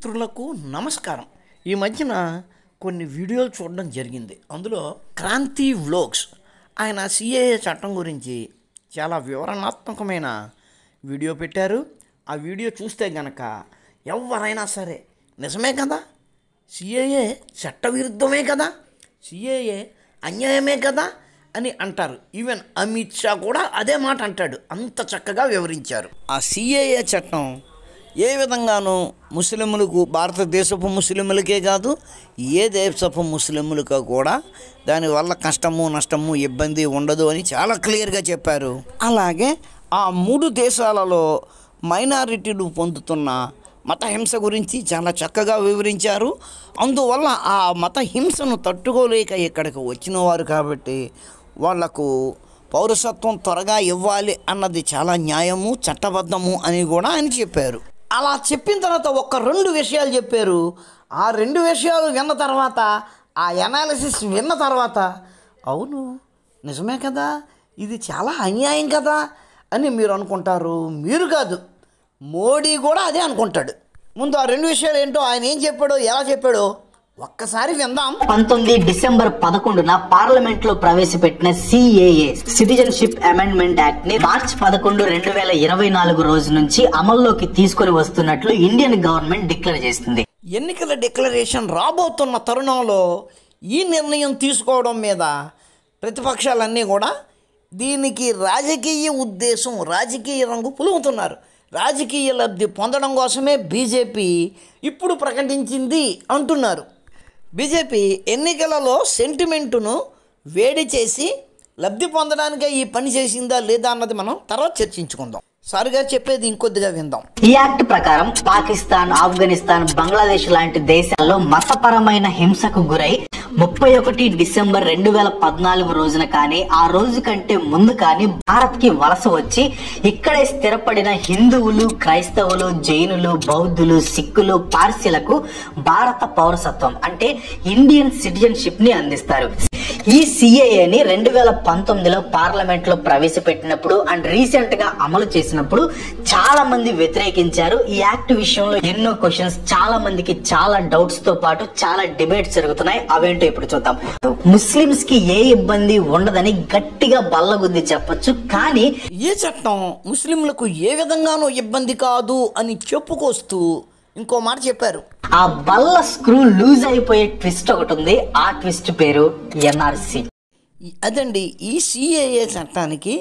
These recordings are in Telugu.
మిత్రులకు నమస్కారం. ఈ మధ్యన కొన్ని వీడియోలు చూడడం జరిగింది. అందులో క్రాంతి వ్లాగ్స్ ఆయన సిఏఏ చట్టం గురించి చాలా వివరణాత్మకమైన వీడియో పెట్టారు. ఆ వీడియో చూస్తే గనక ఎవరైనా సరే నిజమే కదా, సిఏఏ చట్టవిరుద్ధమే కదా, సిఏఏ అన్యాయమే కదా అని అంటారు. ఈవెన్ అమిత్ షా కూడా అదే మాట అంటాడు. అంత చక్కగా వివరించారు. ఆ సిఏఏ చట్టం ఏ విధంగానూ ముస్లింలకు, భారతదేశపు ముస్లింలకే కాదు ఏ దేశపు ముస్లింలకు కూడా దానివల్ల కష్టము, నష్టము, ఇబ్బంది ఉండదు అని చాలా క్లియర్గా చెప్పారు. అలాగే ఆ 3 దేశాలలో మైనారిటీలు పొందుతున్న మత హింస గురించి చాలా చక్కగా వివరించారు. అందువల్ల ఆ మత హింసను తట్టుకోలేక ఇక్కడికి వచ్చిన వారు కాబట్టి వాళ్లకు పౌరసత్వం త్వరగా ఇవ్వాలి అన్నది చాలా న్యాయము, చట్టబద్ధము అని కూడా ఆయన చెప్పారు. అలా చెప్పిన తర్వాత 2 విషయాలు చెప్పారు. ఆ 2 విషయాలు విన్న తర్వాత, ఆ ఎనాలిసిస్ విన్న తర్వాత, అవును నిజమే కదా, ఇది చాలా అన్యాయం కదా అని మీరు అనుకుంటారు. మీరు కాదు, మోడీ కూడా అదే అనుకుంటాడు. ముందు ఆ 2 విషయాలు ఏంటో, ఆయన ఏం చెప్పాడో, ఎలా చెప్పాడో ఒక్కసారి విందాం. 19 డిసెంబర్ 11న పార్లమెంట్ లో ప్రవేశపెట్టిన సిఏఏ సిటిజన్షిప్ అమెండ్మెంట్ యాక్ట్ ని మార్చి 11, 2024 రోజు నుంచి అమల్లోకి తీసుకొని వస్తున్నట్లు ఇండియన్ గవర్నమెంట్ డిక్లేర్ చేస్తుంది. ఎన్నికల డిక్లరేషన్ రాబోతున్న తరుణంలో ఈ నిర్ణయం తీసుకోవడం మీద ప్రతిపక్షాలన్నీ కూడా దీనికి రాజకీయ ఉద్దేశం, రాజకీయ రంగు పులుముతున్నారు. రాజకీయ లబ్ధి పొందడం కోసమే బీజేపీ ఇప్పుడు ప్రకటించింది అంటున్నారు. బీజేపీ ఎన్నికలలో సెంటిమెంటును వేడి చేసి లబ్ధి పొందడానికే ఈ పని చేసిందా లేదా అన్నది మనం తర్వాత చర్చించుకుందాం. సార్ గారు చెప్పేది ఇంకొద్దిగా విందాం. ఈ యాక్ట్ ప్రకారం పాకిస్తాన్, ఆఫ్ఘనిస్తాన్, బంగ్లాదేశ్ లాంటి దేశాల్లో మతపరమైన హింసకు గురై 31 డిసెంబర్ 2014 రోజున కానీ ఆ రోజు కంటే ముందు కానీ భారత్ కి వలస వచ్చి ఇక్కడే స్థిరపడిన హిందువులు, క్రైస్తవులు, జైనులు, బౌద్ధులు, సిక్కులు, పార్సీలకు భారత పౌరసత్వం అంటే ఇండియన్ సిటిజన్షిప్ ని అందిస్తారు. ఈ సిఏఏని 2019లో పార్లమెంట్ లో ప్రవేశపెట్టినప్పుడు అండ్ రీసెంట్ గా అమలు చేసినప్పుడు చాలా మంది వ్యతిరేకించారు. ఈ యాక్ట్ విషయంలో ఎన్నో క్వశ్చన్స్, చాలా మందికి చాలా డౌట్స్ తో పాటు చాలా డిబేట్స్ జరుగుతున్నాయి. అవేంటో ఇప్పుడు చూద్దాం. ముస్లింస్ కి ఏ ఇబ్బంది ఉండదని గట్టిగా బల్లగుద్ది చెప్పొచ్చు. కానీ ఏ చట్టం ముస్లింలకు ఏ విధంగానూ ఇబ్బంది కాదు అని చెప్పుకొస్తూ ఇంకో మాట చెప్పారు. ఆ బల్ల స్క్రూ లూజ్ అయిపోయే ట్విస్ట్ ఒకటి ఉంది. ఆ ట్విస్ట్ పేరు ఎన్ఆర్సి. అదండి, ఈ సిఏఏ చట్టానికి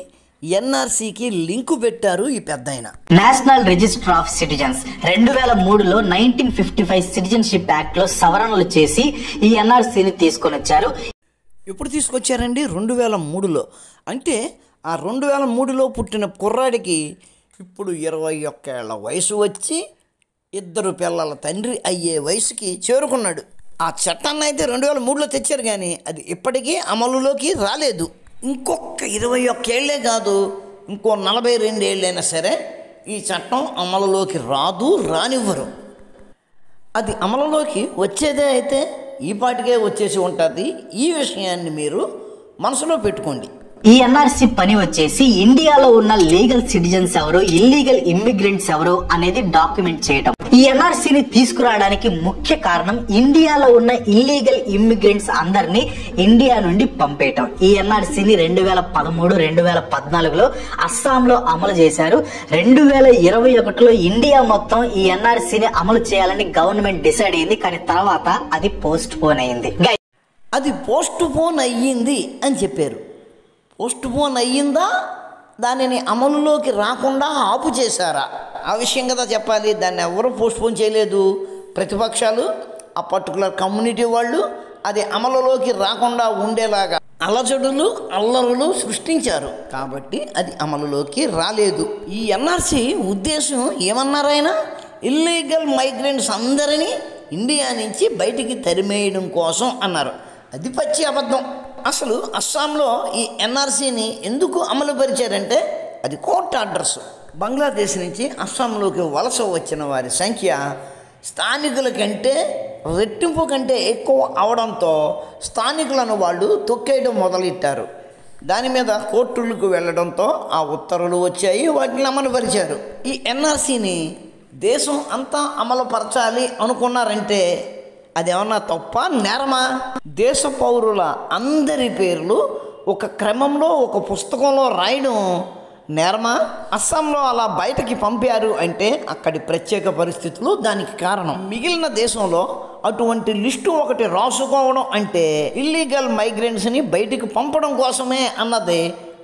ఎన్ఆర్సీకి లింకు పెట్టారు ఈ పెద్దాయన. నేషనల్ రిజిస్టర్ ఆఫ్ సిటిజన్స్ 2003లో 1955 సిటిజన్షిప్ యాక్ట్ లో సవరణలు చేసి ఈ ఎన్ఆర్సీని తీసుకొని వచ్చారు. ఎప్పుడు తీసుకొచ్చారండి? 2003లో. అంటే ఆ 2003లో పుట్టిన కుర్రాడికి ఇప్పుడు 21 ఏళ్ల వయసు వచ్చి 2 పిల్లల తండ్రి అయ్యే వయసుకి చేరుకున్నాడు. ఆ చట్టాన్ని అయితే 2003లో తెచ్చారు, కానీ అది ఇప్పటికీ అమలులోకి రాలేదు. ఇంకొక 21 ఏళ్లే కాదు, ఇంకో 42 ఏళ్ళైనా సరే ఈ చట్టం అమలులోకి రానివ్వరు. అది అమలులోకి వచ్చేదే అయితే ఈ పాటికే వచ్చేసి ఉంటుంది. ఈ విషయాన్ని మీరు మనసులో పెట్టుకోండి. ఈ ఎన్ఆర్సి పని వచ్చేసి ఇండియాలో ఉన్న లీగల్ సిటిజన్స్ ఎవరు, ఇల్లీగల్ ఇమ్మిగ్రెంట్స్ ఎవరు అనేది డాక్యుమెంట్ చేయటం. ఈ ఎన్ఆర్సీని తీసుకురావడానికి ముఖ్య కారణం ఇండియాలో ఉన్న ఇల్లీగల్ ఇమ్మిగ్రెంట్స్ అందరినీ ఇండియా నుండి పంపేయటం. ఈ ఎన్ఆర్సీని 2013, 2014లో అస్సాంలో అమలు చేశారు. 2021లో ఇండియా మొత్తం ఈ ఎన్ఆర్సీని అమలు చేయాలని గవర్నమెంట్ డిసైడ్ అయింది. కానీ తర్వాత అది పోస్ట్ పోన్ అయింది. అది పోస్ట్ పోన్ అయ్యింది అని చెప్పారు. పోస్ట్ పోన్ అయ్యిందా, దానిని అమలులోకి రాకుండా ఆపు చేశారా? ఆ విషయం కదా చెప్పాలి. దాన్ని ఎవరు పోస్ట్ పోన్ చేయలేదు. ప్రతిపక్షాలు, ఆ పర్టికులర్ కమ్యూనిటీ వాళ్ళు అది అమలులోకి రాకుండా ఉండేలాగా అలజడులు, అల్లరులు సృష్టించారు. కాబట్టి అది అమలులోకి రాలేదు. ఈ ఎన్ఆర్సీ ఉద్దేశం ఏమన్నారైనా, ఇల్లీగల్ మైగ్రెంట్స్ అందరినీ ఇండియా నుంచి బయటికి తరిమేయడం కోసం అన్నారు. అది పచ్చి అబద్ధం. అసలు అస్సాంలో ఈ ఎన్ఆర్సీని ఎందుకు అమలు పరిచారంటే అది కోర్టు ఆర్డర్స్. బంగ్లాదేశ్ నుంచి అస్సాంలోకి వలస వచ్చిన వారి సంఖ్య స్థానికుల కంటే రెట్టింపు కంటే ఎక్కువ అవడంతో స్థానికులను వాళ్ళు తొక్కేయడం మొదలెట్టారు. దాని మీద కోర్టులకు వెళ్ళడంతో ఆ ఉత్తర్వులు వచ్చాయి, వాటిని అమలు పరిచారు. ఈ ఎన్ఆర్సీని దేశం అంతా అమలుపరచాలి అనుకున్నారంటే అదేమన్నా తప్ప నేరమా? దేశ పౌరుల అందరి పేర్లు ఒక క్రమంలో ఒక పుస్తకంలో రాయడం నేరమా? అస్సాంలో అలా బయటకి పంపారు అంటే అక్కడి ప్రత్యేక పరిస్థితులు దానికి కారణం. మిగిలిన దేశంలో అటువంటి లిస్టు ఒకటి రాసుకోవడం అంటే ఇల్లీగల్ మైగ్రెంట్స్ని బయటికి పంపడం కోసమే అన్నది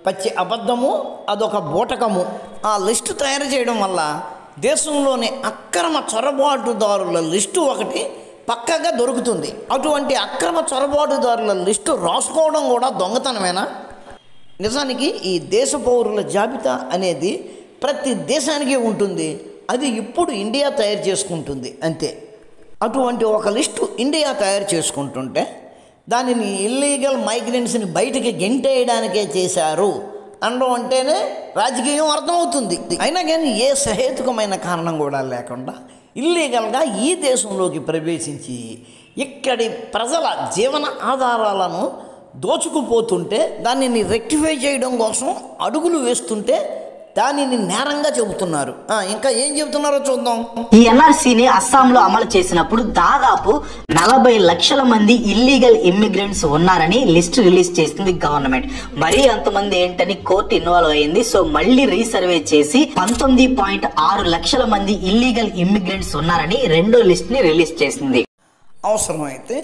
పచ్చి అబద్ధము, అదొక బూటకము. ఆ లిస్టు తయారు చేయడం వల్ల దేశంలోని అక్రమ చొరబాటుదారుల లిస్టు ఒకటి పక్కగా దొరుకుతుంది. అటువంటి అక్రమ చొరబాటుదారుల లిస్టు రాసుకోవడం కూడా దొంగతనమేనా? నిజానికి ఈ దేశ పౌరుల జాబితా అనేది ప్రతి దేశానికి ఉంటుంది. అది ఇప్పుడు ఇండియా తయారు చేసుకుంటుంది అంతే. అటువంటి ఒక లిస్టు ఇండియా తయారు చేసుకుంటుంటే దానిని ఇల్లీగల్ మైగ్రెంట్స్ని బయటికి గెంటేయడానికే చేశారు అనడం అంటేనే రాజకీయం అర్థమవుతుంది. అయినా కానీ ఏ సహేతుకమైన కారణం కూడా లేకుండా ఇల్లీగల్గా ఈ దేశంలోకి ప్రవేశించి ఇక్కడి ప్రజల జీవన ఆధారాలను దోచుకుపోతుంటే దానిని రెక్టిఫై చేయడం కోసం అడుగులు వేస్తుంటే దానిని నేరంగా చెబుతున్నారు. ఇంకా ఏం చెబుతున్నారో చూద్దాం. ఈ ఎన్ఆర్సీని అస్సాంలో అమలు చేసినప్పుడు దాదాపు 40 లక్షల మంది ఇల్లీగల్ ఇమ్మిగ్రెంట్స్ ఉన్నారని లిస్ట్ రిలీజ్ చేసింది గవర్నమెంట్. మరీ అంతమంది ఏంటని కోర్టు ఇన్వాల్వ్ అయింది. సో మళ్ళీ రీసర్వే చేసి 19.6 లక్షల మంది ఇల్లీగల్ ఇమ్మిగ్రెంట్స్ ఉన్నారని రెండో లిస్ట్ ని రిలీజ్ చేసింది. అవసరమైతే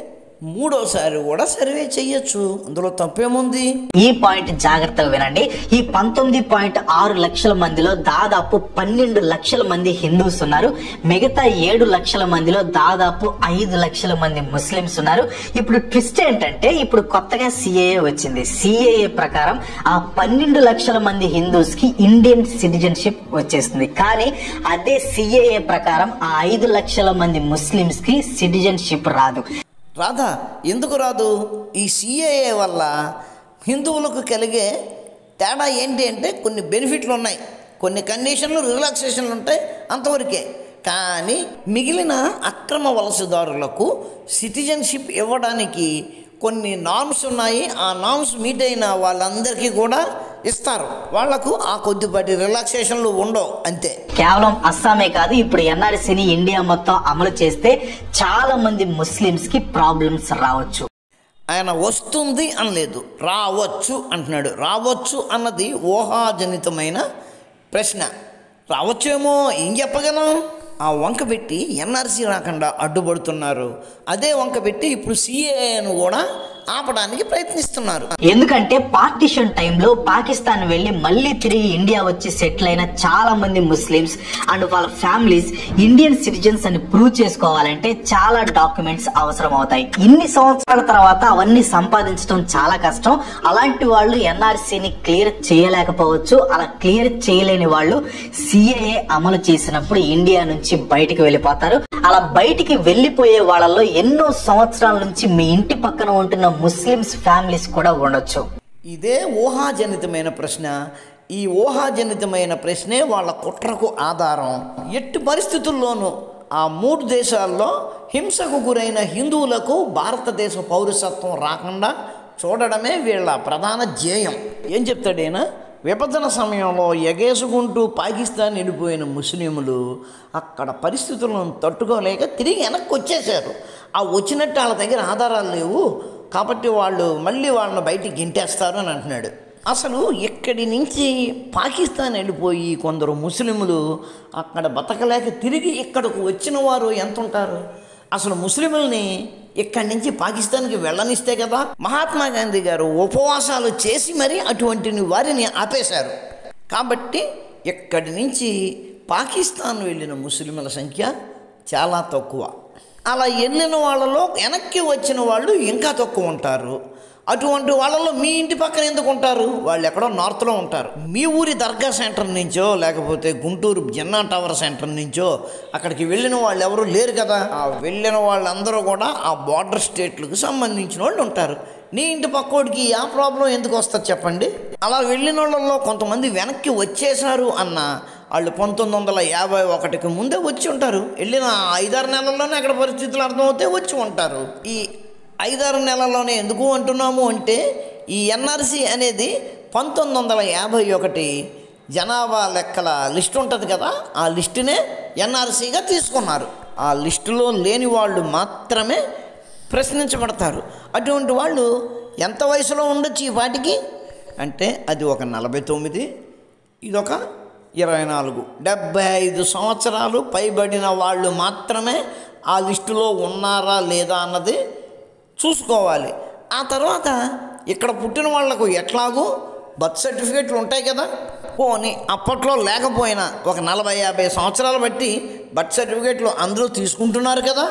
మూడోసారి కూడా సర్వే చేయొచ్చు, అందులో తప్పేముంది? ఈ పాయింట్ జాగ్రత్తగా వినండి. ఈ 19.6 లక్షల మందిలో దాదాపు 12 లక్షల మంది హిందూస్ ఉన్నారు. మిగతా 7 లక్షల మందిలో దాదాపు 5 లక్షల మంది ముస్లిమ్స్ ఉన్నారు. ఇప్పుడు ట్విస్ట్ ఏంటంటే ఇప్పుడు కొత్తగా సిఏఏ వచ్చింది. సిఏఏ ప్రకారం ఆ 12 లక్షల మంది హిందూస్ కి ఇండియన్ సిటిజన్షిప్ వచ్చేస్తుంది. కానీ అదే సిఏఏ ప్రకారం ఆ 5 లక్షల మంది ముస్లిమ్స్ కి సిటిజన్షిప్ రాదు. రాదా? ఎందుకు రాదు? ఈ సిఏఏ వల్ల హిందువులకు కలిగే తేడా ఏంటి అంటే కొన్ని బెనిఫిట్లు ఉన్నాయి, కొన్ని కండిషన్లు రిలాక్సేషన్లు ఉంటాయి, అంతవరకే. కానీ మిగిలిన అక్రమ వలసదారులకు సిటిజన్షిప్ ఇవ్వడానికి కొన్ని నార్మ్స్ ఉన్నాయి. ఆ నార్మ్స్ మీట్ అయిన వాళ్ళందరికీ కూడా ఇస్తారు. వాళ్లకు ఆ కొద్దిపాటి రిలాక్సేషన్లు ఉండవు, అంతే. కేవలం అస్సామే కాదు, ఇప్పుడు ఎన్ఆర్సీని ఇండియా మొత్తం అమలు చేస్తే చాలా మంది ముస్లిమ్స్ కి ప్రాబ్లమ్స్ రావచ్చు. ఆయన వస్తుంది అనలేదు, రావచ్చు అంటున్నాడు. రావచ్చు అన్నది ఊహాజనితమైన ప్రశ్న. రావచ్చేమో, ఏం చెప్పగలం? ఆ వంక పెట్టి ఎన్ఆర్సీ రాకుండా అడ్డుపడుతున్నారు. అదే వంక పెట్టి ఇప్పుడు సిఏఏను కూడా ఆపడానికి ప్రయత్నిస్తున్నారు. ఎందుకంటే పార్టిషన్ టైంలో పాకిస్తాన్ వెళ్లి మళ్ళీ తిరిగి ఇండియా వచ్చి సెటిల్ అయిన చాలా మంది ముస్లిమ్స్ అండ్ వాళ్ళ ఫ్యామిలీస్ ఇండియన్ సిటిజన్స్ అని ప్రూవ్ చేసుకోవాలంటే చాలా డాక్యుమెంట్స్ అవసరం అవుతాయి. ఇన్ని సంవత్సరాల తర్వాత అవన్నీ సంపాదించడం చాలా కష్టం. అలాంటి వాళ్ళు ఎన్ఆర్సీని క్లియర్ చేయలేకపోవచ్చు. అలా క్లియర్ చేయలేని వాళ్ళు సిఏఏ అమలు చేసినప్పుడు ఇండియా నుంచి బయటికి వెళ్ళిపోతారు. అలా బయటికి వెళ్లిపోయే వాళ్ళలో ఎన్నో సంవత్సరాల నుంచి మీ ఇంటి పక్కన ఉంటున్న ముస్లిమ్స్ ఫ్యామిలీస్ కూడా ఉండొచ్చు. ఇదే ఊహాజనితమైన ప్రశ్న. ఈ ఊహాజనితమైన ప్రశ్నే వాళ్ళ కుట్రకు ఆధారం. ఎట్టి పరిస్థితుల్లోనూ ఆ 3 దేశాల్లో హింసకు గురైన హిందువులకు భారతదేశ పౌరసత్వం రాకుండా చూడడమే వీళ్ళ ప్రధాన ధ్యేయం. ఏం చెప్తాడైనా? విభజన సమయంలో ఎగేసుకుంటూ పాకిస్తాన్ వెళ్ళిపోయిన ముస్లింలు అక్కడ పరిస్థితులను తట్టుకోలేక తిరిగి వెనక్కి వచ్చేశారు. ఆ వచ్చినట్టు వాళ్ళ దగ్గర ఆధారాలు లేవు కాబట్టి వాళ్ళు మళ్ళీ వాళ్ళని బయటికి గెంటేస్తారు అని అంటున్నాడు. అసలు ఇక్కడి నుంచి పాకిస్తాన్ వెళ్ళిపోయి కొందరు ముస్లింలు అక్కడ బతకలేక తిరిగి ఇక్కడకు వచ్చిన వారు ఎంత ఉంటారు? అసలు ముస్లింలని ఇక్కడి నుంచి పాకిస్తాన్కి వెళ్ళనిస్తే కదా మహాత్మా గాంధీ గారు ఉపవాసాలు చేసి మరీ అటువంటి వారిని ఆపేశారు. కాబట్టి ఇక్కడి నుంచి పాకిస్తాన్ వెళ్ళిన ముస్లింల సంఖ్య చాలా తక్కువ. అలా వెళ్ళిన వాళ్ళలో వెనక్కి వచ్చిన వాళ్ళు ఇంకా తక్కువ ఉంటారు. అటువంటి వాళ్ళలో మీ ఇంటి పక్కన ఎందుకు ఉంటారు? వాళ్ళు ఎక్కడో నార్త్లో ఉంటారు. మీ ఊరి దర్గా సెంటర్ నుంచో లేకపోతే గుంటూరు జిన్నా టవర్ సెంటర్ నుంచో అక్కడికి వెళ్ళిన వాళ్ళు ఎవరు లేరు కదా. ఆ వెళ్ళిన వాళ్ళందరూ కూడా ఆ బార్డర్ స్టేట్లకు సంబంధించిన వాళ్ళు ఉంటారు. నీ ఇంటి పక్కోడికి ఆ ప్రాబ్లం ఎందుకు వస్తుంది చెప్పండి? అలా వెళ్ళిన వాళ్ళలో కొంతమంది వెనక్కి వచ్చేశారు అన్న వాళ్ళు 1951కి ముందే వచ్చి ఉంటారు. వెళ్ళిన 5-6 నెలల్లోనే అక్కడ పరిస్థితులు అర్థమవుతే వచ్చి ఉంటారు. ఈ 5-6 నెలల్లోనే ఎందుకు అంటున్నాము అంటే ఈ ఎన్ఆర్సీ అనేది 1951 జనాభా లెక్కల లిస్ట్ ఉంటుంది కదా, ఆ లిస్టునే ఎన్ఆర్సీగా తీసుకున్నారు. ఆ లిస్టులో లేని వాళ్ళు మాత్రమే ప్రశ్నించబడతారు. అటువంటి వాళ్ళు ఎంత వయసులో ఉండొచ్చు ఈ పాటికి అంటే అది ఒక 49, ఇదొక 24, 75 సంవత్సరాలు పైబడిన వాళ్ళు మాత్రమే ఆ లిస్టులో ఉన్నారా లేదా అన్నది చూసుకోవాలి. ఆ తర్వాత ఇక్కడ పుట్టిన వాళ్లకు ఎట్లాగూ బర్త్ సర్టిఫికేట్లు ఉంటాయి కదా, పోనీ అప్పట్లో లేకపోయినా ఒక 40-50 సంవత్సరాలు బట్టి బర్త్ సర్టిఫికేట్లు అందరూ తీసుకుంటున్నారు కదా,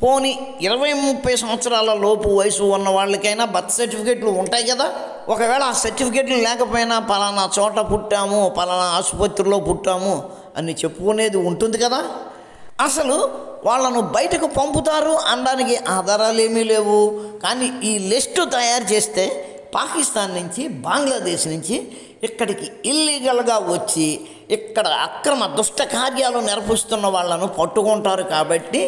పోనీ 20-30 సంవత్సరాల లోపు వయసు ఉన్న వాళ్ళకైనా బర్త్ సర్టిఫికేట్లు ఉంటాయి కదా. ఒకవేళ ఆ సర్టిఫికేట్లు లేకపోయినా పలానా చోట పుట్టాము, పలానా ఆసుపత్రిలో పుట్టాము అని చెప్పుకునేది ఉంటుంది కదా. అసలు వాళ్ళను బయటకు పంపుతారు అనడానికి ఆధారాలు ఏమీ లేవు. కానీ ఈ లిస్టు తయారు చేస్తే పాకిస్తాన్ నుంచి, బంగ్లాదేశ్ నుంచి ఇక్కడికి ఇల్లీగల్గా వచ్చి ఇక్కడ అక్రమ దుష్ట కార్యాలు నిర్వహిస్తున్న వాళ్ళను పట్టుకుంటారు. కాబట్టి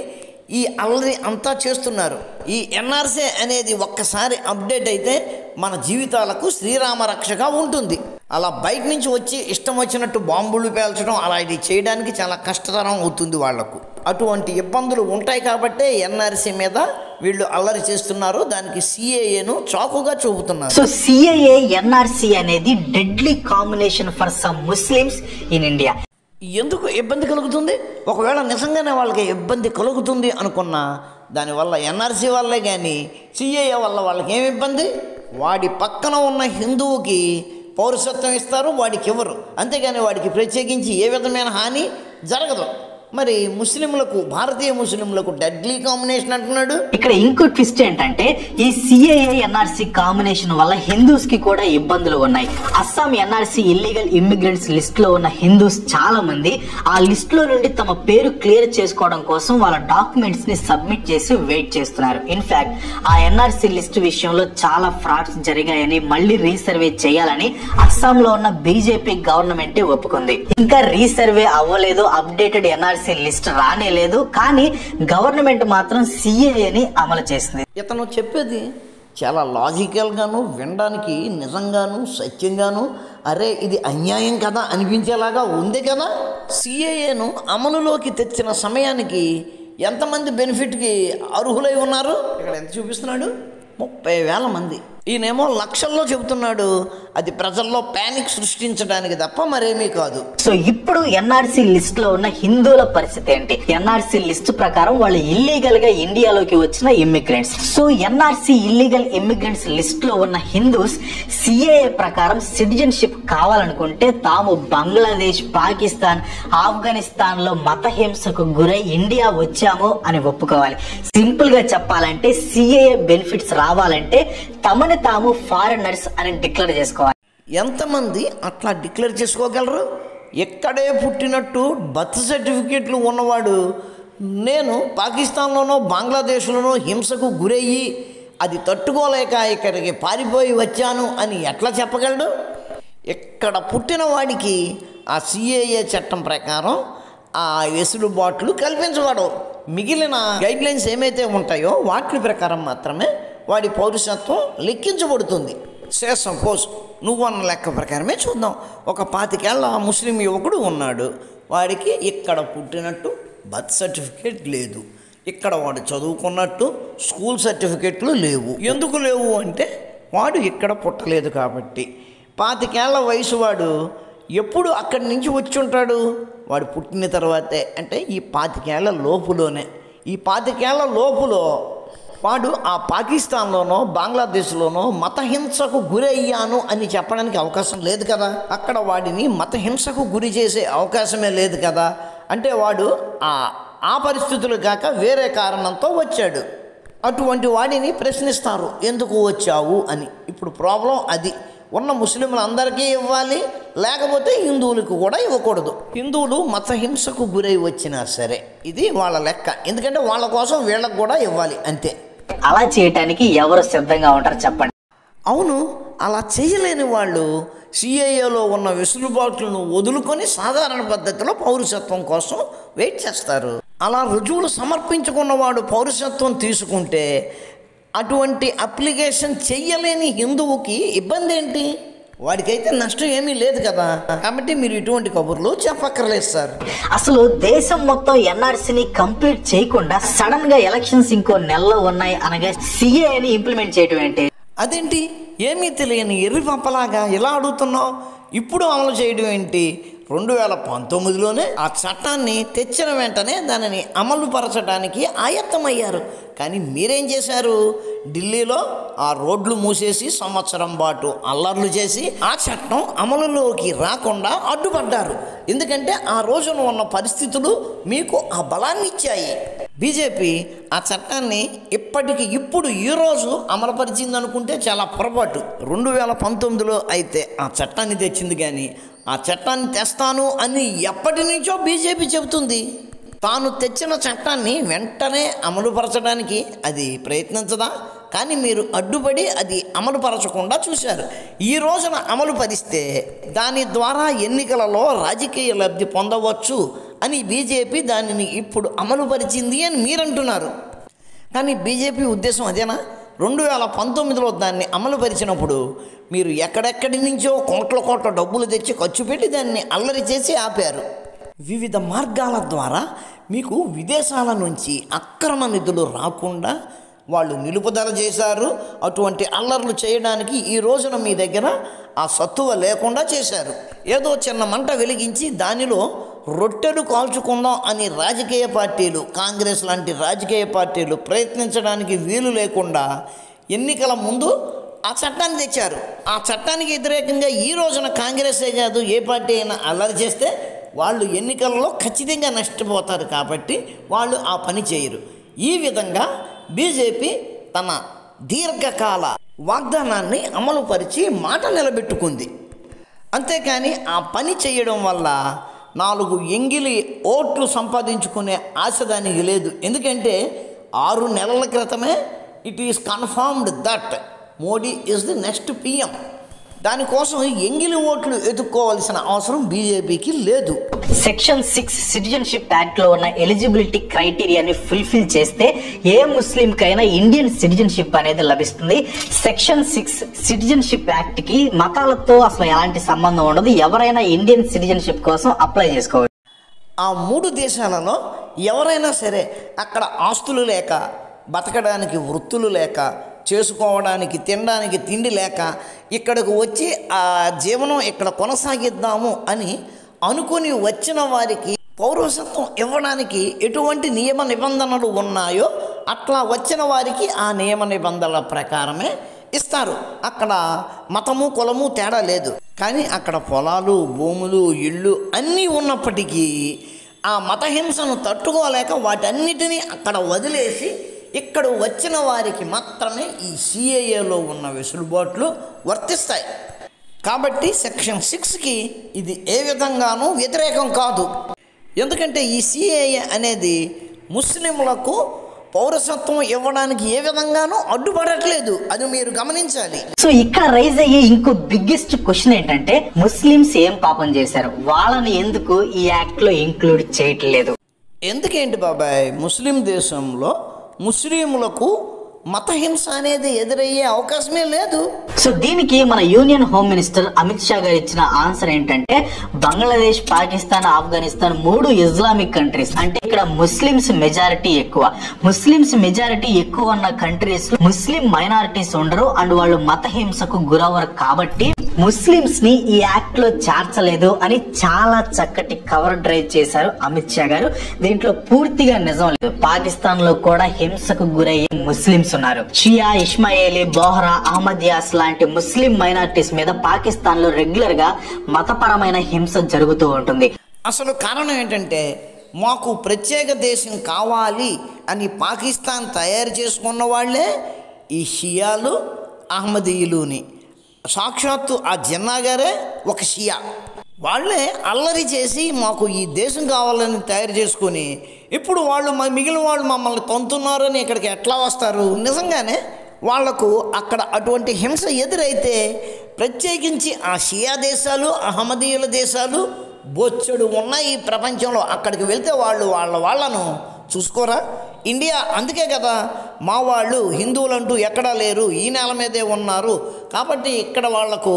ఈ అల్లరి అంతా చేస్తున్నారు. ఈ ఎన్ఆర్సీ అనేది ఒక్కసారి అప్డేట్ అయితే మన జీవితాలకు శ్రీరామ రక్షగా ఉంటుంది. అలా బయట నుంచి వచ్చి ఇష్టం వచ్చినట్టు బాంబులు పేల్చడం అలా ఇది చేయడానికి చాలా కష్టతరం అవుతుంది వాళ్లకు. అటువంటి ఇబ్బందులు ఉంటాయి కాబట్టే ఎన్ఆర్సీ మీద వీళ్ళు అల్లరి చేస్తున్నారు. దానికి సిఏఏను చాకుగా చూపుతున్నారు. సో సిఏఏ ఎన్ఆర్సీ అనేది deadly combination for some Muslims in India. ఎందుకు ఇబ్బంది కలుగుతుంది? ఒకవేళ నిజంగానే వాళ్ళకి ఇబ్బంది కలుగుతుంది అనుకున్నా దానివల్ల ఎన్ఆర్సీ వల్లే కానీ సిఏఏ వల్ల వాళ్ళకి ఏమి ఇబ్బంది? వాడి పక్కన ఉన్న హిందువుకి పౌరసత్వం ఇస్తారు, వాడికి ఇవ్వరు. అంతేగాని వాడికి ప్రత్యేకించి ఏ విధమైన హాని జరగదు. మరి ముస్లింలకు, భారతీయ ముస్లింలకు డెడ్లీ కాంబినేషన్ అంటున్నాడు. ఇక్కడ ఇంకో ట్విస్ట్ ఏంటంటే ఈ సిఏఏ ఎన్ఆర్సీ కాంబినేషన్ వల్ల హిందూస్ కి కూడా ఇబ్బందులు ఉన్నాయి. Assam NRC illegal immigrants list లో ఉన్న హిందూస్ చాలా మంది ఆ లిస్ట్ లో నుండి తమ పేరు క్లియర్ చేసుకోవడం కోసం వాళ్ళ డాక్యుమెంట్స్ ని సబ్మిట్ చేసి వెయిట్ చేస్తున్నారు. ఇన్ఫాక్ట్ ఆ ఎన్ఆర్సీ లిస్ట్ విషయంలో చాలా ఫ్రాడ్స్ జరిగాయని మళ్ళీ రీసర్వే చేయాలని అస్సాం లో ఉన్న బీజేపీ గవర్నమెంట్ ఒప్పుకుంది. ఇంకా రీసర్వే అవ్వలేదు, అప్డేటెడ్ ఎన్ఆర్సీ లిస్ట్ రానే లేదు. కానీ గవర్నమెంట్ మాత్రం సిఏఏని అమలు చేసింది. ఇతను చెప్పేది చాలా లాజికల్గాను, వినడానికి నిజంగాను సత్యంగాను అరే ఇది అన్యాయం కదా అనిపించేలాగా ఉంది కదా. సిఏఏను అమలులోకి తెచ్చిన సమయానికి ఎంతమంది బెనిఫిట్కి అర్హులై ఉన్నారు? ఇక్కడ ఎంత చూపిస్తున్నాడు? 30,000 మంది. ఈయనేమో లక్షల్లో చెబుతున్నాడు. అది ప్రజల్లో ప్యానిక్ సృష్టించడానికి తప్ప మరేమీ కాదు. సో ఇప్పుడు ఎన్ఆర్సీ లిస్ట్ లో ఉన్న హిందువుల పరిస్థితి ఏంటి? ఎన్ఆర్సీ లిస్ట్ ప్రకారం వాళ్ళు ఇల్లీగల్ గా ఇండియాలోకి వచ్చిన immigrants. So NRC illegal immigrants list లో ఉన్న హిందూస్ సిఏఏ ప్రకారం సిటిజన్షిప్ కావాలనుకుంటే తాము బంగ్లాదేశ్, పాకిస్తాన్, ఆఫ్ఘనిస్తాన్ లో మత హింసకు గురై ఇండియా వచ్చాము అని ఒప్పుకోవాలి. సింపుల్ గా చెప్పాలంటే సిఏఏ బెనిఫిట్స్ రావాలంటే తమని తాము ఫారినర్స్ అని డిక్లేర్ చేసుకోవాలి. ఎంతమంది అట్లా డిక్లేర్ చేసుకోగలరు? ఎక్కడే పుట్టినట్టు బర్త్ సర్టిఫికేట్లు ఉన్నవాడు నేను పాకిస్తాన్లోనో బంగ్లాదేశ్లోనో హింసకు గురయ్యి అది తట్టుకోలేక ఇక్కడికి పారిపోయి వచ్చాను అని ఎట్లా చెప్పగలడు? ఇక్కడ పుట్టిన వాడికి ఆ సిఏఏ చట్టం ప్రకారం ఆ వెసులుబాట్లు కల్పించబడవు. మిగిలిన గైడ్లైన్స్ ఏమైతే ఉంటాయో వాటి ప్రకారం మాత్రమే వాడి పౌరసత్వం లెక్కించబడుతుంది. సపోజ్ నువ్వన్న లెక్క ప్రకారమే చూద్దాం. ఒక 25 ఏళ్ల ముస్లిం యువకుడు ఉన్నాడు. వాడికి ఇక్కడ పుట్టినట్టు బర్త్ సర్టిఫికేట్ లేదు, ఇక్కడ వాడు చదువుకున్నట్టు స్కూల్ సర్టిఫికేట్లు లేవు. ఎందుకు లేవు అంటే వాడు ఇక్కడ పుట్టలేదు కాబట్టి. 25 ఏళ్ల వయసు వాడు ఎప్పుడు అక్కడి నుంచి వచ్చి ఉంటాడు? వాడు పుట్టిన తర్వాతే, అంటే ఈ 25 ఏళ్ల లోపులోనే. ఈ 25 ఏళ్ల లోపులో వాడు ఆ పాకిస్తాన్లోనో బంగ్లాదేశ్లోనో మతహింసకు గురయ్యాను అని చెప్పడానికి అవకాశం లేదు కదా. అక్కడ వాడిని మతహింసకు గురి చేసే అవకాశమే లేదు కదా. అంటే వాడు ఆ పరిస్థితులు కాక వేరే కారణంతో వచ్చాడు. అటువంటి వాడిని ప్రశ్నిస్తారు ఎందుకు వచ్చావు అని. ఇప్పుడు ప్రాబ్లం అది. ఉన్న ముస్లింలందరికీ ఇవ్వాలి, లేకపోతే హిందువులకు కూడా ఇవ్వకూడదు. హిందువులు మతహింసకు గురై వచ్చినా సరే ఇది వాళ్ళ లెక్క. ఎందుకంటే వాళ్ళ కోసం వీళ్ళకు కూడా ఇవ్వాలి అంతే. అలా చేయటానికి ఎవరు సిద్ధంగా ఉంటారు చెప్పండి? అవును, అలా చేయలేని వాళ్ళు సిఏఏలో ఉన్న వెసులుబాట్లను వదులుకొని సాధారణ పద్ధతిలో పౌరసత్వం కోసం వెయిట్ చేస్తారు. అలా రుజువులు సమర్పించుకున్నవాడు పౌరసత్వం తీసుకుంటే అటువంటి అప్లికేషన్ చెయ్యలేని హిందువుకి ఇబ్బంది ఏంటి? వాడికైతే నష్టం ఏమీ లేదు కదా, కాబట్టి మీరు ఇటువంటి కబుర్లు చెప్పక్కర్లేదు సార్. అసలు దేశం మొత్తం ఎన్ఆర్సీని కంప్లీట్ చేయకుండా సడన్ గా ఎలక్షన్స్ ఇంకో నెలలో ఉన్నాయి అనగా సిఏని ఇంప్లిమెంట్ చేయడం ఏంటి? అదేంటి ఏమీ తెలియని ఎర్రి పప్పలాగా ఇలా అడుగుతున్నావు? ఇప్పుడు అమలు చేయడం ఏంటి? 2019లోనే ఆ చట్టాన్ని తెచ్చిన వెంటనే దానిని అమలు పరచడానికి ఆయత్తమయ్యారు. కానీ మీరేం చేశారు? ఢిల్లీలో ఆ రోడ్లు మూసేసి సంవత్సరం పాటు అల్లర్లు చేసి ఆ చట్టం అమలులోకి రాకుండా అడ్డుపడ్డారు. ఎందుకంటే ఆ రోజున ఉన్న పరిస్థితులు మీకు ఆ బలాన్ని ఇచ్చాయి. బీజేపీ ఆ చట్టాన్ని ఇప్పుడు ఈరోజు అమలుపరిచింది అనుకుంటే చాలా పొరపాటు. 2019లో అయితే ఆ చట్టాన్ని తెచ్చింది, కానీ ఆ చట్టాన్ని తెస్తాను అని ఎప్పటి నుంచో బీజేపీ చెబుతుంది. తాను తెచ్చిన చట్టాన్ని వెంటనే అమలుపరచడానికి అది ప్రయత్నించదా? కానీ మీరు అడ్డుపడి అది అమలుపరచకుండా చూశారు. ఈ రోజున అమలుపరిస్తే దాని ద్వారా ఎన్నికలలో రాజకీయ లబ్ధి పొందవచ్చు అని బీజేపీ దానిని ఇప్పుడు అమలుపరిచింది అని మీరంటున్నారు. కానీ బీజేపీ ఉద్దేశం అదేనా? 2019లో దాన్ని అమలుపరిచినప్పుడు మీరు ఎక్కడెక్కడి నుంచో కోట్ల డబ్బులు తెచ్చి ఖర్చు పెట్టి దాన్ని అల్లరి చేసి ఆపారు. వివిధ మార్గాల ద్వారా మీకు విదేశాల నుంచి అక్రమ నిధులు రాకుండా వాళ్ళు నిలుపుదల చేశారు. అటువంటి అల్లర్లు చేయడానికి ఈ రోజున మీ దగ్గర ఆ సత్తువ లేకుండా చేశారు. ఏదో చిన్న మంట వెలిగించి దానిలో రొట్టెలు కాల్చుకుందాం అని రాజకీయ పార్టీలు, కాంగ్రెస్ లాంటి రాజకీయ పార్టీలు ప్రయత్నించడానికి వీలు లేకుండా ఎన్నికల ముందు ఆ చట్టాన్ని తెచ్చారు. ఆ చట్టానికి వ్యతిరేకంగా ఈ రోజున కాంగ్రెసే కాదు ఏ పార్టీ అయినా అల్లరి చేస్తే వాళ్ళు ఎన్నికలలో ఖచ్చితంగా నష్టపోతారు. కాబట్టి వాళ్ళు ఆ పని చేయరు. ఈ విధంగా బీజేపీ తన దీర్ఘకాల వాగ్దానాన్ని అమలుపరిచి మాట నిలబెట్టుకుంది. అంతేకాని ఆ పని చేయడం వల్ల 4 ఎంగిలి ఓట్లు సంపాదించుకునే ఆశ దానికి లేదు. ఎందుకంటే 6 నెలల క్రితమే it is confirmed that Modi is the next PM. దానికోసం ఎంగిలి ఓట్లు ఎదుర్కోవాల్సిన అవసరం బీజేపీకి లేదు. సెక్షన్ 6 సిటిజన్షిప్ యాక్ట్ లో ఉన్న ఎలిజిబిలిటీ క్రైటీరియాని ఫుల్ఫిల్ చేస్తే ఏ ముస్లిం కైనా ఇండియన్ సిటిజన్షిప్ అనేది లభిస్తుంది. సెక్షన్ 6 సిటిజన్షిప్ యాక్ట్ కి మతాలతో అసలు ఎలాంటి సంబంధం ఉండదు. ఎవరైనా ఇండియన్ సిటిజన్షిప్ కోసం అప్లై చేసుకోవచ్చు. ఆ 3 దేశాలలో ఎవరైనా సరే అక్కడ ఆస్తులు లేక, బతకడానికి వృత్తులు లేక, చేసుకోవడానికి తినడానికి తిండి లేక ఇక్కడికి వచ్చి ఆ జీవనం ఇక్కడ కొనసాగిద్దాము అని అనుకుని వచ్చిన వారికి పౌరసత్వం ఇవ్వడానికి ఎటువంటి నియమ నిబంధనలు ఉన్నాయో అట్లా వచ్చిన వారికి ఆ నియమ నిబంధనల ప్రకారమే ఇస్తారు. అక్కడ మతము కులము తేడా లేదు. కానీ అక్కడ పొలాలు, భూములు, ఇళ్ళు అన్నీ ఉన్నప్పటికీ ఆ మతహింసను తట్టుకోలేక వాటన్నిటినీ అక్కడ వదిలేసి ఇక్కడ వచ్చిన వారికి మాత్రమే ఈ సిఏఏలో ఉన్న వెసులుబాట్లు వర్తిస్తాయి. కాబట్టి సెక్షన్ 6కి ఇది ఏ విధంగానూ వ్యతిరేకం కాదు. ఎందుకంటే ఈ సిఏఏ అనేది ముస్లింలకు పౌరసత్వం ఇవ్వడానికి ఏ విధంగానూ అడ్డుపడట్లేదు. అది మీరు గమనించాలి. సో ఇక్కడ రైజ్ అయ్యే ఇంకో బిగ్గెస్ట్ క్వశ్చన్ ఏంటంటే ముస్లిమ్స్ ఏం పాపం చేశారు, వాళ్ళని ఎందుకు ఈ యాక్ట్ లో ఇంక్లూడ్ చేయట్లేదు? ఎందుకేంటి బాబాయ్, ముస్లిం దేశంలో ముస్లింలకు మతహింస అనేది ఎదురయ్యే అవకాశమే లేదు. సో దీనికి మన union home minister Amit Shah గారు ఇచ్చిన ఆన్సర్ ఏంటంటే బంగ్లాదేశ్, పాకిస్తాన్, ఆఫ్ఘనిస్తాన్ 3 ఇస్లామిక్ కంట్రీస్, అంటే ఇక్కడ ముస్లిమ్స్ మెజారిటీ ఎక్కువ. ముస్లిమ్స్ మెజారిటీ ఎక్కువ ఉన్న కంట్రీస్ లో ముస్లిం మైనారిటీస్ ఉండరు అండ్ వాళ్ళు మతహింసకు గురవరు. కాబట్టి ముస్లిమ్స్ ని ఈ యాక్ట్ లో చేర్చలేదు అని చాలా చక్కటి కవర్ డ్రైవ్ చేశారు అమిత్ షా గారు. దీంట్లో పూర్తిగా నిజం లేదు. పాకిస్తాన్ లో కూడా హింసకు గురయ్యే ముస్లిమ్స్ ఉన్నారు. షియా, ఇస్మాయిలీ, బోహ్రా, అహ్మదియాస్ లాంటి ముస్లిం మైనారిటీస్ మీద పాకిస్తాన్ లో రెగ్యులర్ గా మతపరమైన హింస జరుగుతూ ఉంటుంది. అసలు కారణం ఏంటంటే మాకు ప్రత్యేక దేశం కావాలి అని పాకిస్తాన్ తయారు చేసుకున్న వాళ్లే ఈ షియాలు, అహ్మదీయులుని. సాక్షాత్తు ఆ జిన్నా గారే ఒక షియా. వాళ్ళే అల్లరి చేసి మాకు ఈ దేశం కావాలని తయారు చేసుకొని ఇప్పుడు వాళ్ళు మిగిలిన వాళ్ళు మమ్మల్ని తంతున్నారని ఇక్కడికి ఎట్లా వస్తారు? నిజంగానే వాళ్లకు అక్కడ అటువంటి హింస ఎదురైతే ప్రత్యేకించి ఆ షియా దేశాలు, అహ్మదీయుల దేశాలు బొచ్చెడు ఉన్నాయి ఈ ప్రపంచంలో. అక్కడికి వెళ్తే వాళ్ళు వాళ్ళను చూసుకోరా? ఇండియా అందుకే కదా మా వాళ్ళు హిందువులంటూ ఎక్కడా లేరు, ఈ నేల మీదే ఉన్నారు, కాబట్టి ఇక్కడ వాళ్లకు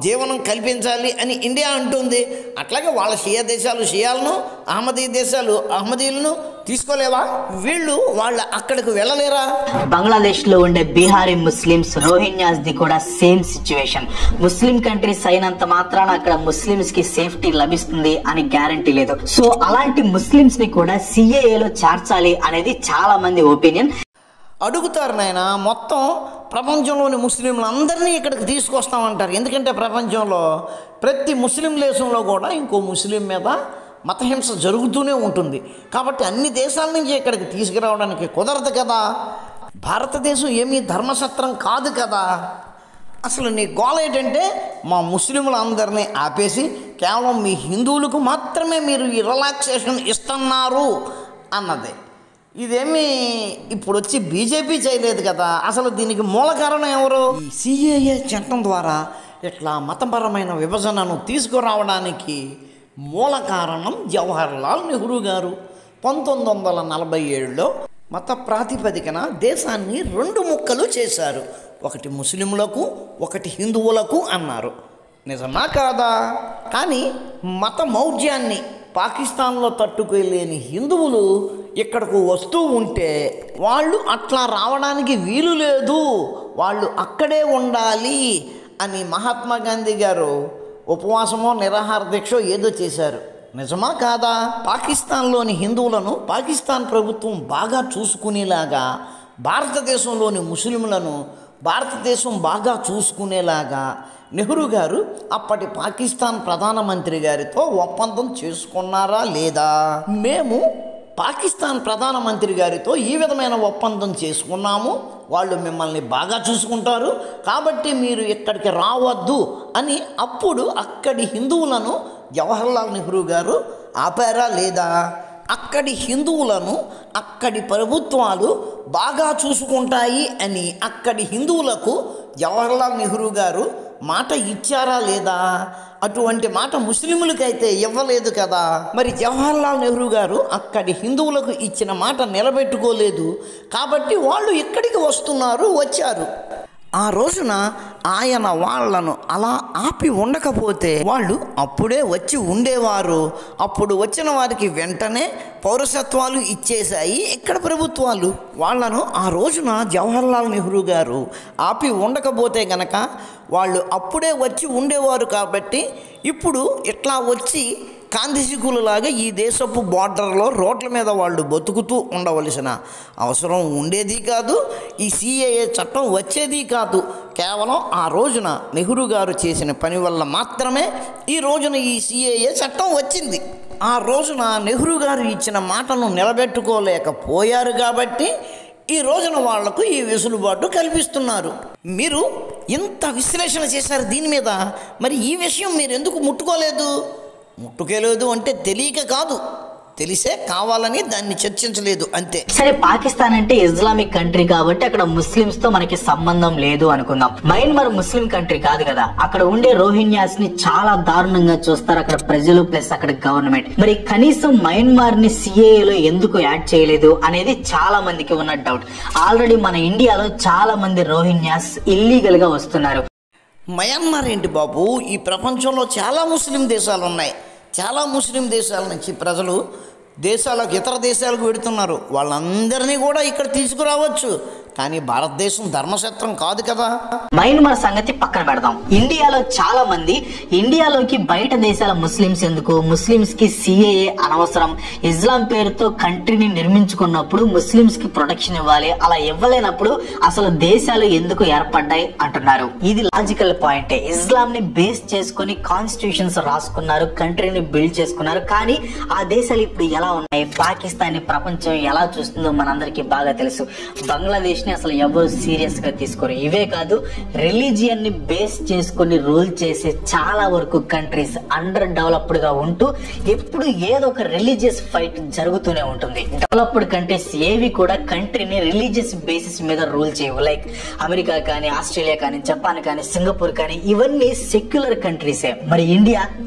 జీవనం కల్పించాలి అని ఇండియా అంటుంది. అట్లాగే వాళ్ళ షియా దేశాలు షియాలను, అహ్మదీ దేశాలు అహ్మదీలను తీసుకోలేవా? వాళ్ళు అక్కడికి వెళ్ళలేరా? బంగ్లాదేశ్ లో ఉండే బీహారీ ముస్లిమ్స్, రోహింగ్యాస్ ది కూడా సేమ్ సిచ్యువేషన్. ముస్లిం కంట్రీస్ అయినంత మాత్రాన అక్కడ ముస్లిమ్స్ కి సేఫ్టీ లభిస్తుంది అని గ్యారంటీ లేదు. సో అలాంటి ముస్లిమ్స్ ని కూడా సిఏఏలో చేర్చాలి అనేది చాలా మంది ఒపీనియన్. అడుగుతారు నాయన, మొత్తం ప్రపంచంలోని ముస్లింలు అందరినీ ఇక్కడికి తీసుకొస్తామంటారు. ఎందుకంటే ప్రపంచంలో ప్రతి ముస్లిం దేశంలో కూడా ఇంకో ముస్లిం మీద మతహింస జరుగుతూనే ఉంటుంది. కాబట్టి అన్ని దేశాల నుంచి ఇక్కడికి తీసుకురావడానికి కుదరదు కదా. భారతదేశం ఏమీ ధర్మసత్రం కాదు కదా. అసలు నీ గోల ఏంటంటే మా ముస్లింలందరినీ ఆపేసి కేవలం మీ హిందువులకు మాత్రమే మీరు ఈ రిలాక్సేషన్ ఇస్తున్నారు అన్నది. ఇదేమీ ఇప్పుడు వచ్చి బీజేపీ చేయలేదు కదా. అసలు దీనికి మూల కారణం ఎవరు? ఈ సిఏఏ చట్టం ద్వారా ఇట్లా మతపరమైన విభజనను తీసుకురావడానికి మూల కారణం జవహర్లాల్ నెహ్రూ గారు. 1947లో మత ప్రాతిపదికన దేశాన్ని 2 ముక్కలు చేశారు. ఒకటి ముస్లింలకు, ఒకటి హిందువులకు అన్నారు. నిజమా కాదా? కానీ మత మౌఢ్యాన్ని పాకిస్తాన్లో తట్టుకోలేని హిందువులు ఇక్కడకు వస్తూ ఉంటే వాళ్ళు అట్లా రావడానికి వీలు లేదు, వాళ్ళు అక్కడే ఉండాలి అని మహాత్మా గాంధీ గారు ఉపవాసమో నిరాహార దీక్షో ఏదో చేశారు. నిజమా కాదా? పాకిస్తాన్లోని హిందువులను పాకిస్తాన్ ప్రభుత్వం బాగా చూసుకునేలాగా, భారతదేశంలోని ముస్లింలను భారతదేశం బాగా చూసుకునేలాగా నెహ్రూ గారు అప్పటి పాకిస్తాన్ ప్రధానమంత్రి గారితో ఒప్పందం చేసుకున్నారా లేదా? మేము పాకిస్తాన్ ప్రధానమంత్రి గారితో ఈ విధమైన ఒప్పందం చేసుకున్నాము, వాళ్ళు మిమ్మల్ని బాగా చూసుకుంటారు, కాబట్టి మీరు ఇక్కడికి రావద్దు అని అప్పుడు అక్కడి హిందువులను జవహర్లాల్ నెహ్రూ గారు ఆపారా లేదా? అక్కడి హిందువులను అక్కడి ప్రభుత్వాలు బాగా చూసుకుంటాయి అని అక్కడి హిందువులకు జవహర్లాల్ నెహ్రూ గారు మాట ఇచ్చారా లేదా? అటువంటి మాట ముస్లింలకైతే ఇవ్వలేదు కదా. మరి జవహర్లాల్ నెహ్రూ గారు అక్కడి హిందువులకు ఇచ్చిన మాట నిలబెట్టుకోలేదు, కాబట్టి వాళ్ళు ఇక్కడికి వచ్చారు. ఆ రోజున ఆయన వాళ్లను అలా ఆపి ఉండకపోతే వాళ్ళు అప్పుడే వచ్చి ఉండేవారు. అప్పుడు వచ్చిన వారికి వెంటనే పౌరసత్వాలు ఇచ్చేశాయి ఇక్కడ ప్రభుత్వాలు. వాళ్లను ఆ రోజున జవహర్లాల్ నెహ్రూ గారు ఆపి ఉండకపోతే గనక వాళ్ళు అప్పుడే వచ్చి ఉండేవారు. కాబట్టి ఇప్పుడు ఇట్లా వచ్చి కాందిశికులలాగా ఈ దేశపు బార్డర్లో రోడ్ల మీద వాళ్ళు బతుకుతూ ఉండవలసిన అవసరం ఉండేది కాదు. ఈ సిఏఏ చట్టం వచ్చేది కాదు. కేవలం ఆ రోజున నెహ్రూ గారు చేసిన పని వల్ల మాత్రమే ఈ రోజున ఈ సిఏఏ చట్టం వచ్చింది. ఆ రోజున నెహ్రూ గారు ఇచ్చిన మాటను నిలబెట్టుకోలేకపోయారు కాబట్టి ఈ రోజున వాళ్లకు ఈ వెసులుబాటు కల్పిస్తున్నారు. మీరు ఇంత విశ్లేషణ చేశారు దీని మీద, మరి ఈ విషయం మీరు ఎందుకు ముట్టుకోలేదు అంటే తెలియక కాదు, తెలిసే కావాలని దాన్ని చర్చించలేదు అంతే. సరే, పాకిస్తాన్ అంటే ఇస్లామిక్ కంట్రీ కాబట్టి అక్కడ ముస్లిమ్స్ తో మనకి సంబంధం లేదు అనుకుందాం. మయన్మార్ ముస్లిం కంట్రీ కాదు కదా. అక్కడ ఉండే రోహింగ్యాస్ ని చాలా దారుణంగా చూస్తారు అక్కడ ప్రజలు ప్లస్ అక్కడ గవర్నమెంట్. మరి కనీసం మయన్మార్ ని సిఏఏలో ఎందుకు యాడ్ చేయలేదు అనేది చాలా మందికి ఉన్న డౌట్. ఆల్రెడీ మన ఇండియాలో చాలా మంది రోహింగ్యాస్ ఇల్లీగల్ గా వస్తున్నారు. మయన్మార్ ఏంటి బాబు? ఈ ప్రపంచంలో చాలా ముస్లిం దేశాలు ఉన్నాయి. చాలా ముస్లిం దేశాల నుంచి ప్రజలు ఇతర దేశాలకు వెడుతున్నారు. వాళ్ళందరినీ కూడా ఇక్కడ తీసుకురావచ్చు, కానీ భారతదేశం ధర్మక్షేత్రం కాదు కదా. మయన్మార్ సంగతి పక్కన పెడదాం. ఇండియాలో చాలా మంది ఇండియాలోకి బయట దేశాల ముస్లిమ్స్ ఎందుకు, ముస్లిమ్స్ కి సిఏఏ అనవసరం, ఇస్లాం పేరుతో కంట్రీని నిర్మించుకున్నప్పుడు ముస్లిమ్స్ కి ప్రొటెక్షన్ ఇవ్వాలి, అలా ఇవ్వలేనప్పుడు అసలు దేశాలు ఎందుకు ఏర్పడ్డాయి అంటున్నారు. ఇది లాజికల్ పాయింటే. ఇస్లాం ని బేస్ చేసుకుని కాన్స్టిట్యూషన్స్ రాసుకున్నారు, కంట్రీని బిల్డ్ చేసుకున్నారు. కానీ ఆ దేశాలు ఇప్పుడు ఎలా ఉన్నాయి, పాకిస్తాన్ ని ప్రపంచం ఎలా చూస్తుందో మనందరికీ బాగా తెలుసు. బంగ్లాదేశ్ ని అసలు ఎవరు సీరియస్ గా తీసుకోరు. ఇవే కాదు, రిలీజియన్ ని బేస్ చేసుకుని రూల్ చేసే చాలా వరకు కంట్రీస్ అండర్ డెవలప్డ్ గా ఉంటూ ఎప్పుడు ఏదో ఒక రిలీజియస్ ఫైట్ జరుగుతూనే ఉంటుంది. డెవలప్డ్ కంట్రీస్ ఏవి కూడా కంట్రీని రిలీజియస్ బేసిస్ మీద రూల్ చేయవు. లైక్ అమెరికా కానీ, ఆస్ట్రేలియా కానీ, జపాన్ కానీ, సింగపూర్ కానీ, ఇవన్నీ సెక్యులర్ కంట్రీసే. మరి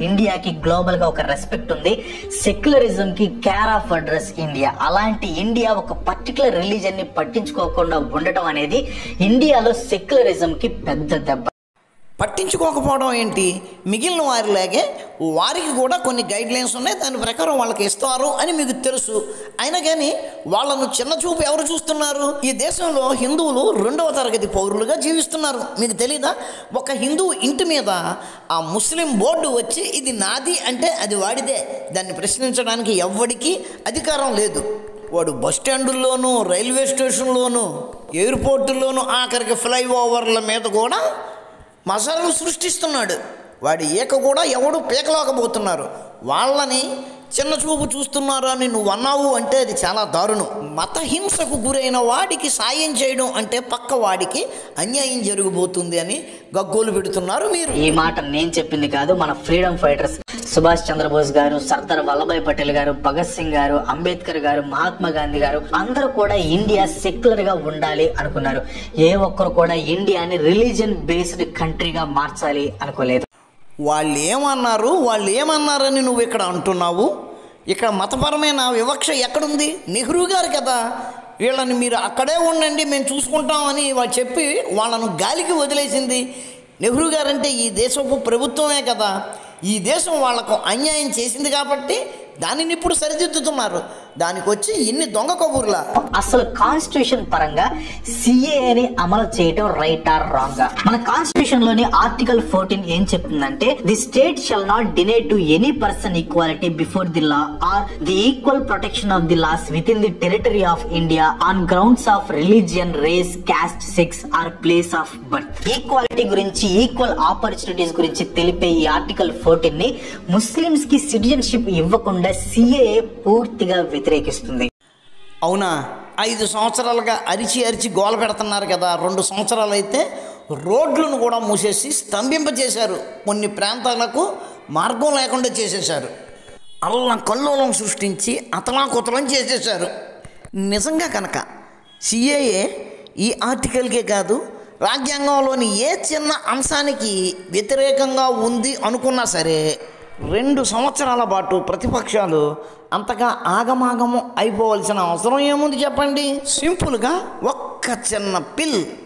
ఇండియాకి గ్లోబల్ గా ఒక రెస్పెక్ట్ ఉంది. సెక్యులరిజం కి కేర్ ఆఫ్ అడ్రస్ ఇండియా. అలాంటి ఇండియా ఒక పర్టికులర్ రిలీజన్ ని పట్టించుకోకుండా ఉండటం అనేది ఇండియాలో సెక్యులరిజం కి పెద్ద దెబ్బ. పట్టించుకోకపోవడం ఏంటి, మిగిలిన వారిలాగే వారికి కూడా కొన్ని గైడ్ లైన్స్ ఉన్నాయి, దాని ప్రకారం వాళ్ళకి ఇస్తారు అని మీకు తెలుసు. అయినా కానీ వాళ్ళను చిన్న చూపు ఎవరు చూస్తున్నారు? ఈ దేశంలో హిందువులు 2వ తరగతి పౌరులుగా జీవిస్తున్నారు. మీకు తెలీదా? ఒక హిందువు ఇంటి మీద ఆ ముస్లిం బోర్డు వచ్చి ఇది నాది అంటే అది వాడిదే. దాన్ని ప్రశ్నించడానికి ఎవ్వడికి అధికారం లేదు. వాడు బస్ స్టాండుల్లోనూ, రైల్వే స్టేషన్లోనూ, ఎయిర్పోర్టుల్లోనూ, ఆఖరికి ఫ్లైఓవర్ల మీద కూడా మసాలాలు సృష్టిస్తున్నాడు. వాడి ఏక కూడా ఎవడు పీకలేకపోతున్నారు. వాళ్ళని చిన్న చూపు చూస్తున్నారు అని నువ్వు అన్నావు అంటే అది చాలా దారుణం. మత హింసకు గురైన వాడికి సాయం చేయడం అంటే పక్క వాడికి అన్యాయం జరిగిపోతుంది అని గగ్గోలు పెడుతున్నారు మీరు. ఈ మాట నేను చెప్పింది కాదు, మన ఫ్రీడమ్ ఫైటర్స్ సుభాష్ చంద్రబోస్ గారు, సర్దార్ వల్లభాయ్ పటేల్ గారు, భగత్ సింగ్ గారు, అంబేద్కర్ గారు, మహాత్మా గాంధీ గారు అందరూ కూడా ఇండియా సెక్యులర్ గా ఉండాలి అనుకున్నారు. ఏ ఒక్కరు కూడా ఇండియాని రిలీజియన్ బేస్డ్ కంట్రీగా మార్చాలి అనుకోలేదు. వాళ్ళు ఏమన్నారని నువ్వు ఇక్కడ అంటున్నావు? ఇక్కడ మతపరమైన వివక్ష ఎక్కడుంది? నెహ్రూ గారు కదా వీళ్ళని మీరు అక్కడే ఉండండి మేము చూసుకుంటామని వాళ్ళు చెప్పి వాళ్ళను గాలికి వదిలేసింది. నెహ్రూ గారంటే ఈ దేశపు ప్రభుత్వమే కదా. ఈ దేశం వాళ్లకు అన్యాయం చేసింది కాబట్టి దానిని ఇప్పుడు సరిదిద్దుతున్నారు. దానికి వచ్చి ఇన్ని దొంగ కబుర్లా? అసలు కాన్స్టిట్యూషన్ పరంగా సిఏని అమలు చేయడం రైట్ ఆర్ రాంగ్? మన కాన్స్టిట్యూషన్ లోని ఆర్టికల్ 14 ఏం చెప్తుందంటే, the state shall not deny to any person equality before the law or the equal protection of the laws within the territory of India on grounds of religion, race, caste, sex or place of birth. Equality గురించి, ఈక్వల్ ఆపర్చునిటీస్ గురించి తెలిపే ఈ ఆర్టికల్ 14 ని ముస్లిమ్స్ కి సిటిజన్షిప్ ఇవ్వకుండా సిఏఏ పూర్తిగా వ్యతిరేకిస్తుంది. అవునా? 5 సంవత్సరాలుగా అరిచి గోల పెడుతున్నారు కదా. 2 సంవత్సరాలు అయితే రోడ్లను కూడా మూసేసి స్తంభింపజేశారు. కొన్ని ప్రాంతాలకు మార్గం లేకుండా చేసేశారు. కల్లోలం సృష్టించి అతలాకుతలం చేసేశారు. నిజంగా కనుక సిఏఏ ఈ ఆర్టికల్కే కాదు, రాజ్యాంగంలోని ఏ చిన్న అంశానికి వ్యతిరేకంగా ఉంది అనుకున్నా సరే 2 సంవత్సరాల పాటు ప్రతిపక్షాలు అంతగా ఆగమాగము అయిపోవలసిన అవసరం ఏముంది చెప్పండి? సింపుల్గా ఒక్క చిన్న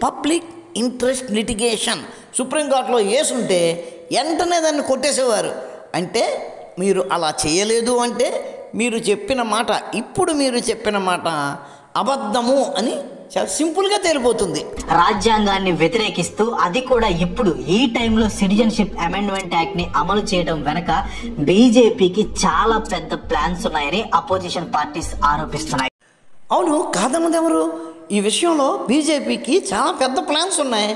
పబ్లిక్ ఇంట్రెస్ట్ లిటిగేషన్ సుప్రీంకోర్టులో వేసుంటే వెంటనే దాన్ని కొట్టేసేవారు. అంటే మీరు అలా చేయలేదు అంటే మీరు చెప్పిన మాట అబద్ధము అని చాలా సింపుల్గా తేలిపోతుంది. రాజ్యాంగాన్ని వ్యతిరేకిస్తూ, అది కూడా ఇప్పుడు ఈ టైంలో సిటిజన్షిప్ అమెండ్మెంట్ యాక్ట్ ని అమలు చేయడం వెనక బీజేపీకి చాలా పెద్ద ప్లాన్స్ ఉన్నాయని అపోజిషన్ పార్టీస్ ఆరోపిస్తున్నాయి. అవును, కాదన్నది ఎవరు? ఈ విషయంలో బీజేపీకి చాలా పెద్ద ప్లాన్స్ ఉన్నాయి.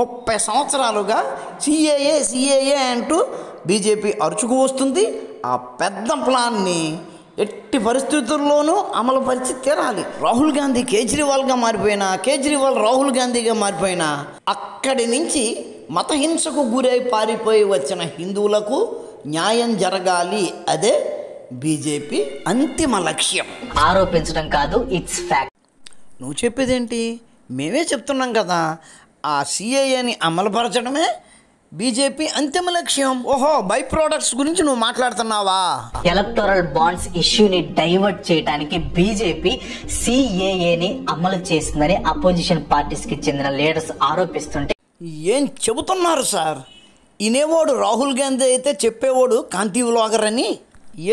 30 సంవత్సరాలుగా సిఏఏ అంటూ బీజేపీ అరుచుకు వస్తుంది. ఆ పెద్ద ప్లాన్ని ఎట్టి పరిస్థితుల్లోనూ అమలు పరిచి తీరాలి. రాహుల్ గాంధీ కేజ్రీవాల్గా మారిపోయినా, కేజ్రీవాల్ రాహుల్ గాంధీగా మారిపోయినా అక్కడి నుంచి మత హింసకు గురై పారిపోయి వచ్చిన హిందువులకు న్యాయం జరగాలి. అదే బీజేపీ అంతిమ లక్ష్యం. ఆరోపించడం కాదు, ఇట్స్ ఫ్యాక్ట్. నువ్వు చెప్పేదేంటి? మేమే చెప్తున్నాం కదా, ఆ సిఏఏని అమలుపరచడమే బీజేపీ అంతిమ లక్ష్యం. ఓహో, బై ప్రోడక్ట్స్ గురించి నువ్వు మాట్లాడుతున్నావా? ఎలక్టోరల్ బాండ్స్ ఇష్యూని డైవర్ట్ చేయడానికి బీజేపీ సిఏఏని అమలు చేసిందని అపోజిషన్ పార్టీస్ కి చెందిన లీడర్స్ ఆరోపిస్తుంటే ఏం చెబుతున్నారు సార్? ఇనేవాడు రాహుల్ గాంధీ అయితే చెప్పేవాడు కాంతి వ్లాగర్ అని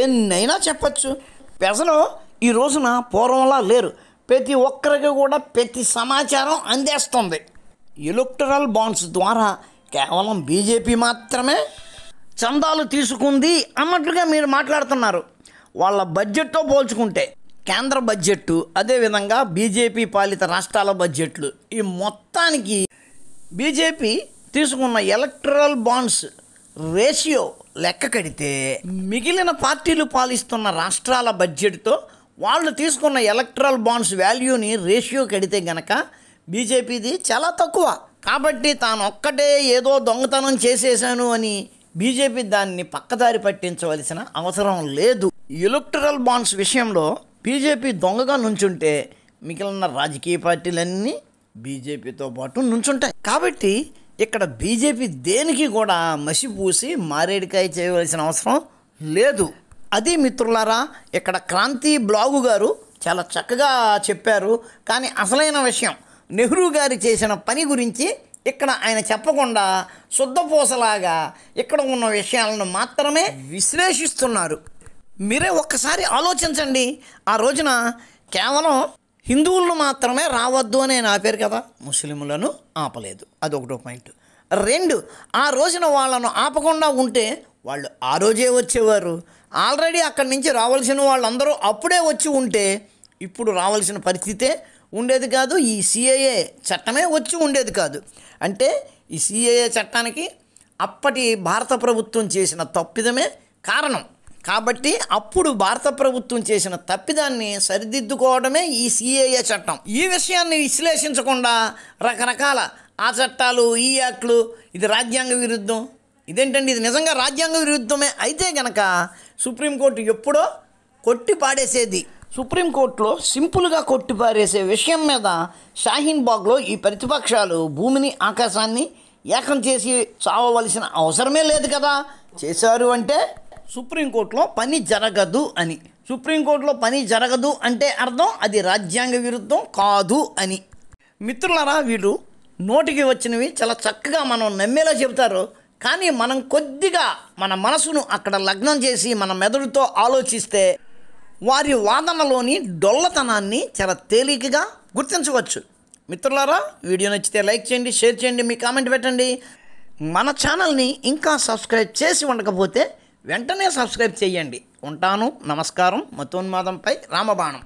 ఎన్నైనా చెప్పచ్చు. ప్రజలు ఈ రోజున పూర్వంలా లేరు. ప్రతి ఒక్కరికి కూడా ప్రతి సమాచారం అందేస్తుంది. ఎలక్టరల్ బాండ్స్ ద్వారా కేవలం బీజేపీ మాత్రమే చందాలు తీసుకుంది అన్నట్లుగా మీరు మాట్లాడుతున్నారు. వాళ్ళ బడ్జెట్తో పోల్చుకుంటే కేంద్ర బడ్జెట్, అదేవిధంగా బీజేపీ పాలిత రాష్ట్రాల బడ్జెట్లు, ఈ మొత్తానికి బీజేపీ తీసుకున్న ఎలక్టరల్ బాండ్స్ రేషియో లెక్క కడితే మిగిలిన పార్టీలు పాలిస్తున్న రాష్ట్రాల బడ్జెట్తో వాళ్ళు తీసుకున్న ఎలక్టరల్ బాండ్స్ వాల్యూని రేషియో కడితే గనక బీజేపీది చాలా తక్కువ. కాబట్టి తాను ఒక్కటే ఏదో దొంగతనం చేసేశాను అని బీజేపీ దాన్ని పక్కదారి పట్టించవలసిన అవసరం లేదు. ఎలక్టరల్ బాండ్స్ విషయంలో బీజేపీ దొంగగా నుంచుంటే మిగిలిన రాజకీయ పార్టీలన్నీ బీజేపీతో పాటు నుంచుంటాయి. కాబట్టి ఇక్కడ బీజేపీ దేనికి కూడా మసిపూసి మారేడికాయ చేయవలసిన అవసరం లేదు. అది మిత్రులారా, ఇక్కడ క్రాంతి బ్లాగు గారు చాలా చక్కగా చెప్పారు. కానీ అసలైన విషయం నెహ్రూ గారు చేసిన పని గురించి ఇక్కడ ఆయన చెప్పకుండా శుద్ధపూసలాగా ఇక్కడ ఉన్న విషయాలను మాత్రమే విశ్లేషిస్తున్నారు. మీరే ఒక్కసారి ఆలోచించండి. ఆ రోజున కేవలం హిందువులను మాత్రమే రావద్దు అని ఆయన ఆపారు కదా, ముస్లింలను ఆపలేదు. అదొకటో పాయింట్. 2, ఆ రోజున వాళ్ళను ఆపకుండా ఉంటే వాళ్ళు ఆ రోజే వచ్చేవారు. ఆల్రెడీ అక్కడి నుంచి రావాల్సిన వాళ్ళందరూ అప్పుడే వచ్చి ఉంటే ఇప్పుడు రావాల్సిన పరిస్థితే ఉండేది కాదు. ఈ సిఏఏ చట్టమే వచ్చి ఉండేది కాదు. అంటే ఈ సిఏఏ చట్టానికి అప్పటి భారత ప్రభుత్వం చేసిన తప్పిదమే కారణం. కాబట్టి అప్పుడు భారత ప్రభుత్వం చేసిన తప్పిదాన్ని సరిదిద్దుకోవడమే ఈ సిఏఏ చట్టం. ఈ విషయాన్ని విశ్లేషించకుండా రకరకాల ఆ చట్టాలు, ఈ యాక్ట్లు, ఇది రాజ్యాంగ విరుద్ధం, ఇదేంటండి ఇది నిజంగా రాజ్యాంగ విరుద్ధమే అయితే గనక సుప్రీంకోర్టు ఎప్పుడో కొట్టి పాడేసేది. సుప్రీంకోర్టులో సింపుల్గా కొట్టిపారేసే విషయం మీద షాహీన్ బాగ్లో ఈ ప్రతిపక్షాలు భూమిని ఆకాశాన్ని ఏకం చేసి చావవలసిన అవసరమే లేదు కదా. చేశారు అంటే సుప్రీంకోర్టులో పని జరగదు అని. సుప్రీంకోర్టులో పని జరగదు అంటే అర్థం అది రాజ్యాంగ విరుద్ధం కాదు అని. మిత్రులారా, వీళ్ళు నోటికి వచ్చినవి చాలా చక్కగా మనం నమ్మేలా చెబుతారు. కానీ మనం కొద్దిగా మన మనసును అక్కడ లగ్నం చేసి మన మెదడుతో ఆలోచిస్తే వారి వాదనలోని డొల్లతనాన్ని చాలా తేలికగా గుర్తించవచ్చు. మిత్రులారా, వీడియో నచ్చితే లైక్ చేయండి, షేర్ చేయండి, మీ కామెంట్ పెట్టండి. మన ఛానల్ని ఇంకా సబ్స్క్రైబ్ చేసి ఉండకపోతే వెంటనే సబ్స్క్రైబ్ చేయండి. ఉంటాను. నమస్కారం. మతోన్మాదంపై రామబాణం.